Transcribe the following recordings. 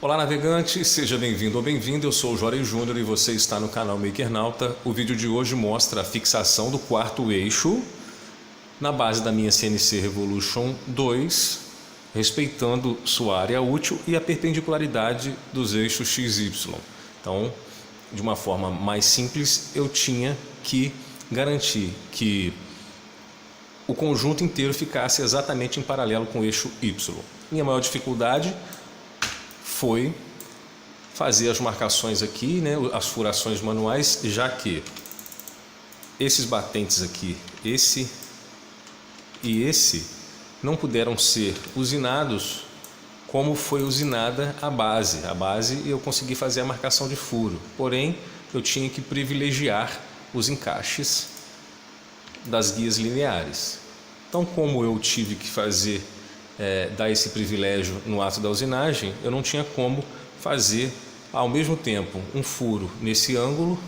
Olá navegante, seja bem-vindo ou bem-vinda, eu sou o Juarez Júnior e você está no canal Makernauta. O vídeo de hoje mostra a fixação do quarto eixo na base da minha CNC Revolution 2, respeitando sua área útil e a perpendicularidade dos eixos XY. Então, de uma forma mais simples, eu tinha que garantir que o conjunto inteiro ficasse exatamente em paralelo com o eixo Y. Minha maior dificuldade foi fazer as marcações aqui, as furações manuais, já que esses batentes aqui, esse e esse, não puderam ser usinados como foi usinada a base. A base eu consegui fazer a marcação de furo, porém eu tinha que privilegiar os encaixes das guias lineares. Então, como eu tive que fazer dar esse privilégio no ato da usinagem, eu não tinha como fazer ao mesmo tempo um furo nesse ângulo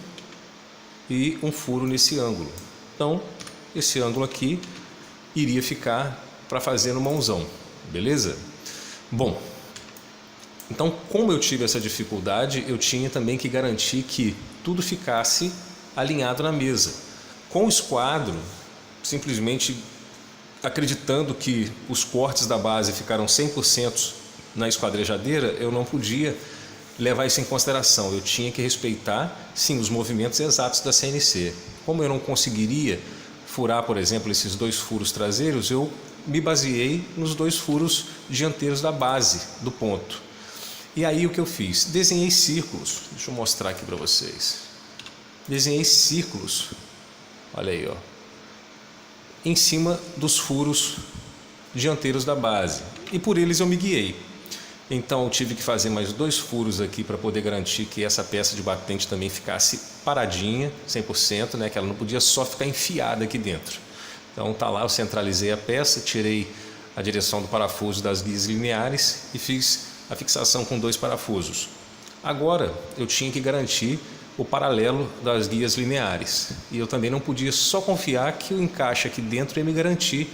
e um furo nesse ângulo. Então, esse ângulo aqui iria ficar para fazer no mãozão, beleza? Bom, então como eu tive essa dificuldade, eu tinha também que garantir que tudo ficasse alinhado na mesa. Com o esquadro, simplesmente acreditando que os cortes da base ficaram 100% na esquadrejadeira, eu não podia levar isso em consideração. Eu tinha que respeitar, sim, os movimentos exatos da CNC. Como eu não conseguiria furar, por exemplo, esses dois furos traseiros, eu me baseei nos dois furos dianteiros da base do ponto. E aí o que eu fiz? Desenhei círculos. Deixa eu mostrar aqui para vocês. Desenhei círculos. Olha aí, ó, em cima dos furos dianteiros da base, e por eles eu me guiei. Então eu tive que fazer mais dois furos aqui para poder garantir que essa peça de batente também ficasse paradinha, 100%, que ela não podia só ficar enfiada aqui dentro. Então tá lá, eu centralizei a peça, tirei a direção do parafuso das guias lineares e fiz a fixação com dois parafusos. Agora eu tinha que garantir o paralelo das guias lineares, e eu também não podia só confiar que o encaixe aqui dentro ia me garantir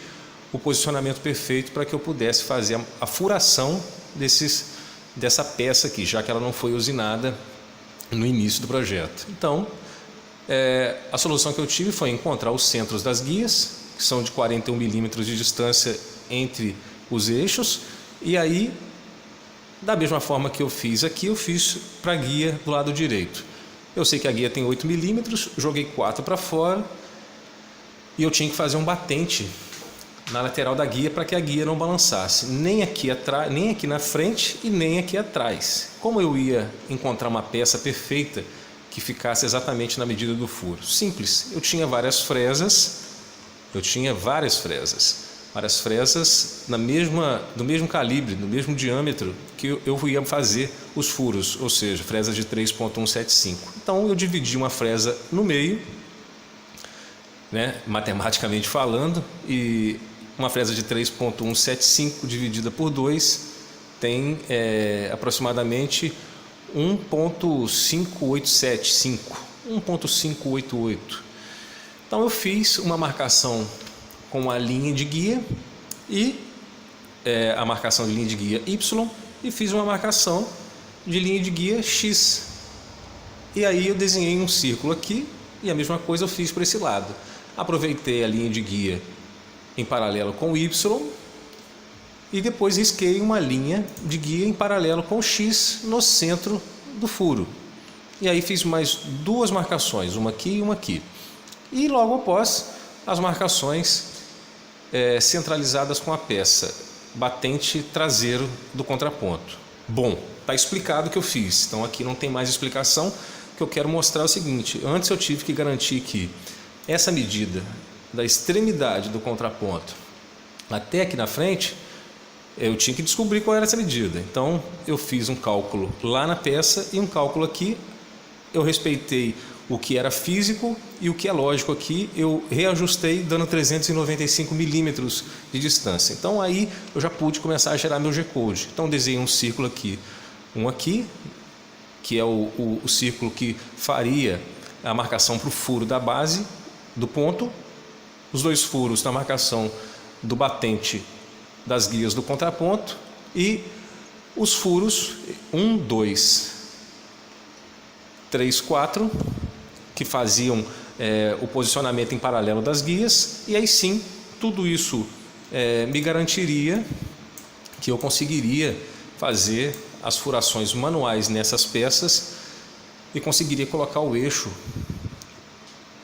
o posicionamento perfeito para que eu pudesse fazer a furação dessa peça aqui, já que ela não foi usinada no início do projeto. Então, a solução que eu tive foi encontrar os centros das guias, que são de 41 milímetros de distância entre os eixos, e aí, da mesma forma que eu fiz aqui, eu fiz para a guia do lado direito. Eu sei que a guia tem 8 milímetros, joguei 4 para fora e eu tinha que fazer um batente na lateral da guia para que a guia não balançasse, nem aqui atrás, nem aqui na frente e nem aqui atrás. Como eu ia encontrar uma peça perfeita que ficasse exatamente na medida do furo? Simples, eu tinha várias fresas do mesmo calibre, do mesmo diâmetro que eu ia fazer os furos, ou seja, fresas de 3.175. Então eu dividi uma fresa no meio, matematicamente falando, e uma fresa de 3.175 dividida por 2 tem aproximadamente 1.5875, Então eu fiz uma marcação com a linha de guia e a marcação de linha de guia Y, e fiz uma marcação de linha de guia X. E aí eu desenhei um círculo aqui e a mesma coisa eu fiz para esse lado. Aproveitei a linha de guia em paralelo com o Y e depois risquei uma linha de guia em paralelo com o X no centro do furo. E aí fiz mais duas marcações, uma aqui e uma aqui. E logo após, as marcações centralizadas com a peça batente traseiro do contraponto. Bom, está explicado o que eu fiz, então aqui não tem mais explicação. O que eu quero mostrar é o seguinte: antes eu tive que garantir que essa medida da extremidade do contraponto até aqui na frente, eu tinha que descobrir qual era essa medida. Então eu fiz um cálculo lá na peça e um cálculo aqui. Eu respeitei o que era físico e o que é lógico aqui, eu reajustei dando 395 milímetros de distância. Então aí eu já pude começar a gerar meu G-code. Então desenhei um círculo aqui, um aqui, que é o círculo que faria a marcação para o furo da base do ponto, os dois furos na marcação do batente das guias do contraponto e os furos 1, 2, 3, 4, que faziam o posicionamento em paralelo das guias, e aí sim, tudo isso me garantiria que eu conseguiria fazer as furações manuais nessas peças e conseguiria colocar o eixo,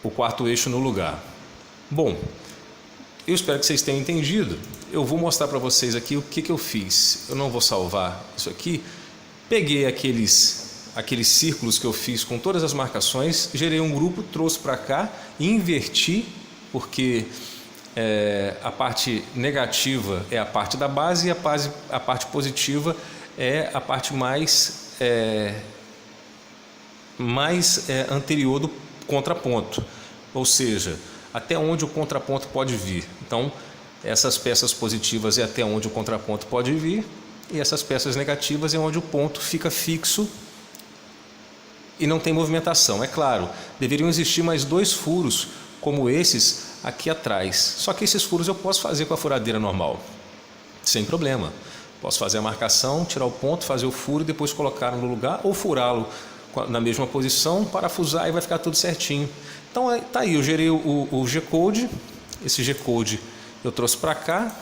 o quarto eixo no lugar. Bom, eu espero que vocês tenham entendido. Eu vou mostrar para vocês aqui o que eu fiz. Eu não vou salvar isso aqui. Peguei aqueles círculos que eu fiz com todas as marcações, gerei um grupo, trouxe para cá e inverti, porque a parte negativa é a parte da base e a parte positiva é a parte mais anterior do contraponto, ou seja, até onde o contraponto pode vir. Então, essas peças positivas é até onde o contraponto pode vir, e essas peças negativas é onde o ponto fica fixo e não tem movimentação. É claro, deveriam existir mais 2 furos como esses aqui atrás, só que esses furos eu posso fazer com a furadeira normal, sem problema. Posso fazer a marcação, tirar o ponto, fazer o furo e depois colocá-lo no lugar, ou furá-lo na mesma posição, parafusar e vai ficar tudo certinho. Então tá aí, eu gerei o G-Code. Esse G-Code eu trouxe para cá.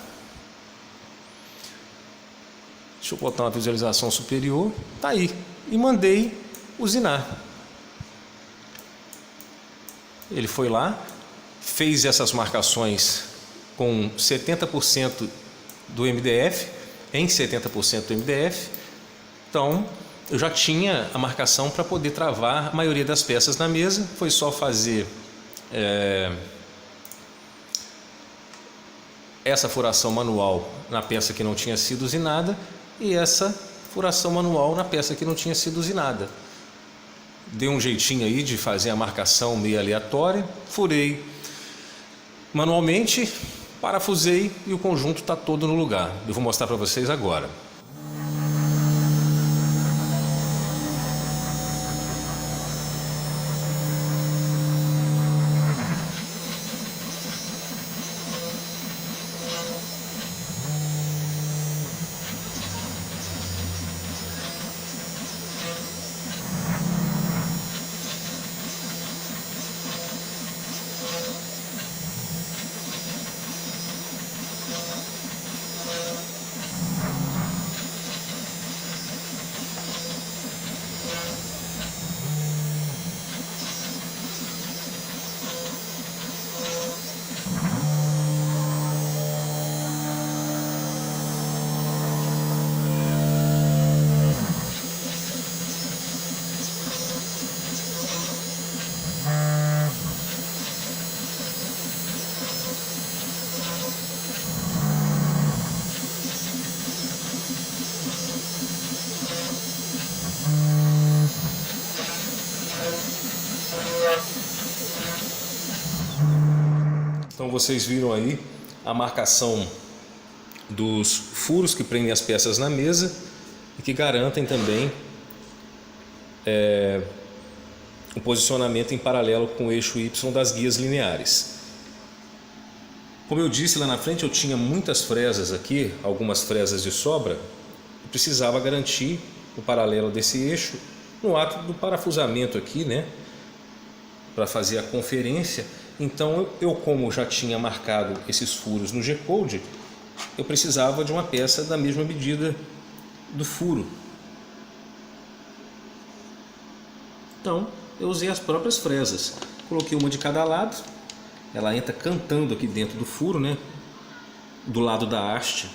Deixa eu botar uma visualização superior. Tá aí, e mandei usinar. Ele foi lá, fez essas marcações com 70% do MDF, em 70% do MDF. Então eu já tinha a marcação para poder travar a maioria das peças na mesa. Foi só fazer essa furação manual na peça que não tinha sido usinada e essa furação manual na peça que não tinha sido usinada. Dei um jeitinho aí de fazer a marcação meio aleatória, furei manualmente, parafusei e o conjunto está todo no lugar. Eu vou mostrar para vocês agora. Então vocês viram aí a marcação dos furos que prendem as peças na mesa e que garantem também o posicionamento em paralelo com o eixo Y das guias lineares. Como eu disse lá na frente, eu tinha muitas fresas aqui, algumas fresas de sobra, e precisava garantir o paralelo desse eixo no ato do parafusamento aqui, né, para fazer a conferência. Então eu como já tinha marcado esses furos no G-Code, eu precisava de uma peça da mesma medida do furo. Então eu usei as próprias fresas, coloquei uma de cada lado, ela entra cantando aqui dentro do furo, né? Do lado da haste,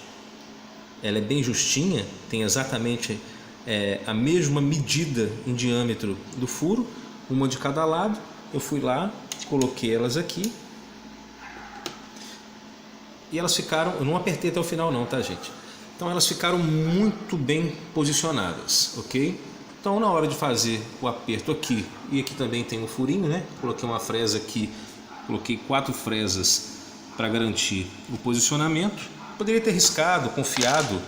ela é bem justinha, tem exatamente a mesma medida em diâmetro do furo, uma de cada lado. Eu fui lá, coloquei elas aqui e elas ficaram, eu não apertei até o final não, tá gente? Então elas ficaram muito bem posicionadas, ok? Então na hora de fazer o aperto aqui, e aqui também tem um furinho, né? Coloquei uma fresa aqui, coloquei 4 fresas para garantir o posicionamento. Poderia ter riscado, confiado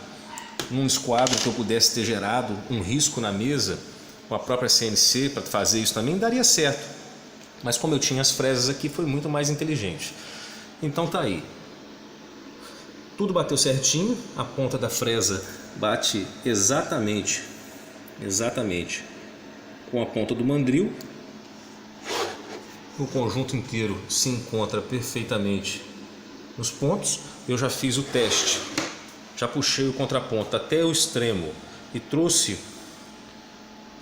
num esquadro que eu pudesse ter gerado um risco na mesa com a própria CNC para fazer isso também, daria certo. Mas como eu tinha as fresas aqui, foi muito mais inteligente. Então tá aí. tudo bateu certinho, a ponta da fresa bate exatamente com a ponta do mandril. O conjunto inteiro se encontra perfeitamente nos pontos. Eu já fiz o teste, já puxei o contraponto até o extremo e trouxe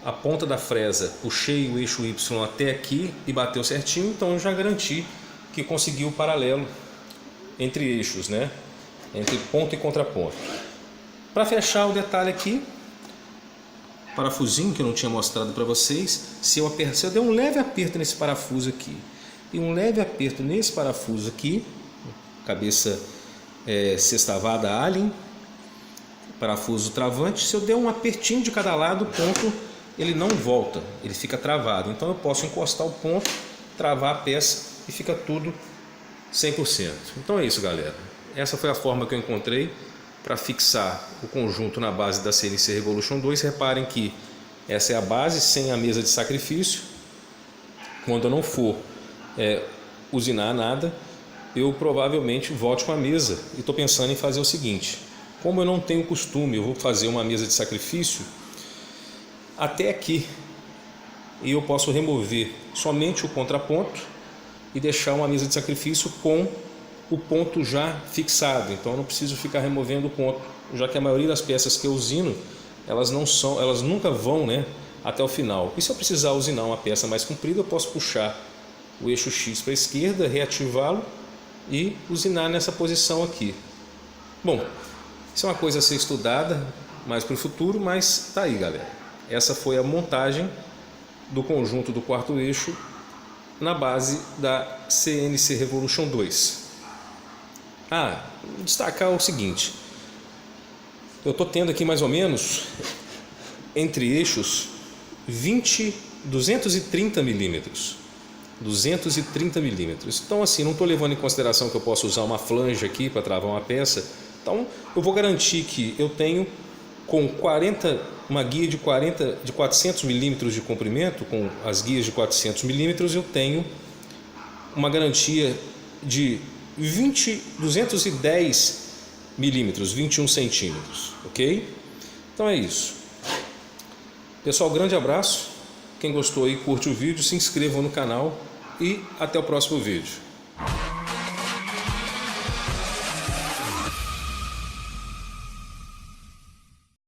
a ponta da fresa, puxei o eixo Y até aqui e bateu certinho, então eu já garanti que consegui o paralelo entre eixos, né? Entre ponto e contraponto. Para fechar o detalhe aqui, parafusinho que eu não tinha mostrado para vocês, se eu der um leve aperto nesse parafuso aqui e um leve aperto nesse parafuso aqui, cabeça sextavada Allen, parafuso travante, se eu der um apertinho de cada lado, o ponto ele não volta, ele fica travado. Então eu posso encostar o ponto, travar a peça e fica tudo 100%. Então é isso, galera. Essa foi a forma que eu encontrei para fixar o conjunto na base da CNC Revolution 2. Reparem que essa é a base sem a mesa de sacrifício. Quando eu não for usinar nada, eu provavelmente volte com a mesa. E estou pensando em fazer o seguinte: como eu não tenho costume, eu vou fazer uma mesa de sacrifício até aqui, e eu posso remover somente o contraponto e deixar uma mesa de sacrifício com o ponto já fixado. Então eu não preciso ficar removendo o ponto, já que a maioria das peças que eu usino, elas nunca vão, né, até o final. E se eu precisar usinar uma peça mais comprida, eu posso puxar o eixo X para a esquerda, reativá-lo e usinar nessa posição aqui. Bom, isso é uma coisa a ser estudada mais para o futuro, mas tá aí, galera. Essa foi a montagem do conjunto do quarto eixo na base da CNC Revolution 2. Destacar o seguinte: eu estou tendo aqui mais ou menos entre eixos 230 milímetros. 230 milímetros. Então assim, não estou levando em consideração que eu posso usar uma flange aqui para travar uma peça. Então eu vou garantir que eu tenho com uma guia de 400 milímetros de comprimento, com as guias de 400 milímetros, eu tenho uma garantia de 210 milímetros, 21 centímetros, ok? Então é isso. Pessoal, grande abraço. Quem gostou aí, curte o vídeo, se inscrevam no canal e até o próximo vídeo.